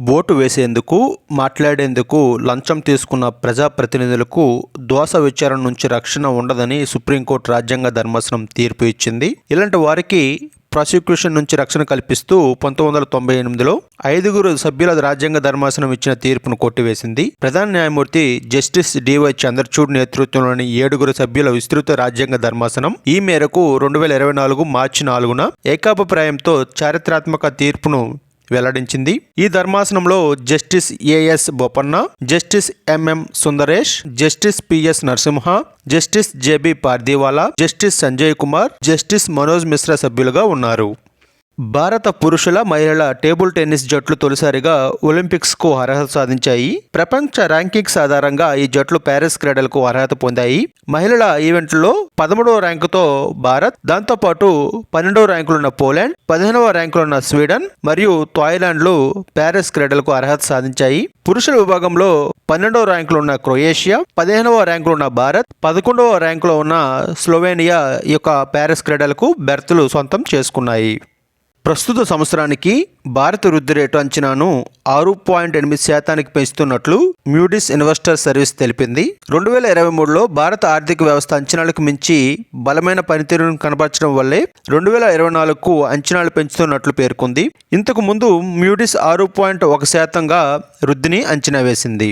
Vote వేసేందుకు, మాట్లాడేందుకు లంచం తీసుకున్న ప్రజాప్రతినిధులకు దోస విచారణ నుంచి రక్షణ ఉండదని సుప్రీంకోర్టు రాజ్యాంగ ధర్మాసనం తీర్పు ఇచ్చింది. ఇలాంటి వారికి ప్రాసిక్యూషన్ నుంచి రక్షణ కల్పిస్తూ 1998లో 5 సభ్యుల రాజ్యాంగ ధర్మాసనం ఇచ్చిన తీర్పును కొట్టివేసింది. ప్రధాన న్యాయమూర్తి జస్టిస్ డివై చంద్రచూడ్ నేతృత్వంలోని 7 సభ్యుల విస్తృత రాజ్యాంగ ధర్మాసనం ఈ మేరకు 2024 మార్చి 4న ఏకాభిప్రాయంతో చారిత్రాత్మక తీర్పును వెల్లడించింది. ఈ ధర్మాసనంలో justice AS Bopanna, justice MM Sundaresh, justice PS Narasimha, justice JB Pardiwala, justice Sanjay Kumar, justice Manoj Mishra సభ్యులుగా ఉన్నారు. భారత పురుషుల, మహిళల టేబుల్ టెన్నిస్ జట్లు తొలిసారిగా ఒలింపిక్స్కు అర్హత సాధించాయి. ప్రపంచ ర్యాంకింగ్స్ ఆధారంగా ఈ జట్లు ప్యారిస్ క్రీడలకు అర్హత పొందాయి. మహిళల ఈవెంట్లో 13వ ర్యాంకుతో భారత్, దాంతోపాటు 12వ ర్యాంకులున్న పోలాండ్, 15వ ర్యాంకులున్న స్వీడన్ మరియు థాయిలాండ్లు ప్యారిస్ క్రీడలకు అర్హత సాధించాయి. పురుషుల విభాగంలో 12వ ర్యాంకులో ఉన్న క్రొయేషియా, 15వ ర్యాంకులో ఉన్న భారత్, 11వ ర్యాంకులో ఉన్న స్లోవేనియా ఈ యొక్క ప్యారిస్ క్రీడలకు బెర్తులు సొంతం చేసుకున్నాయి. ప్రస్తుత సంవత్సరానికి భారత వృద్ధి రేటు అంచనాను 6.8% పెంచుతున్నట్లు మూడీస్ ఇన్వెస్టర్ సర్వీస్ తెలిపింది. 2023లో భారత ఆర్థిక వ్యవస్థ అంచనాలకు మించి బలమైన పనితీరును కనబరచడం వల్లే 2024కు అంచనాలు పెంచుతున్నట్లు పేర్కొంది. ఇంతకు ముందు మూడీస్ 6.1%గా వృద్ధిని అంచనా వేసింది.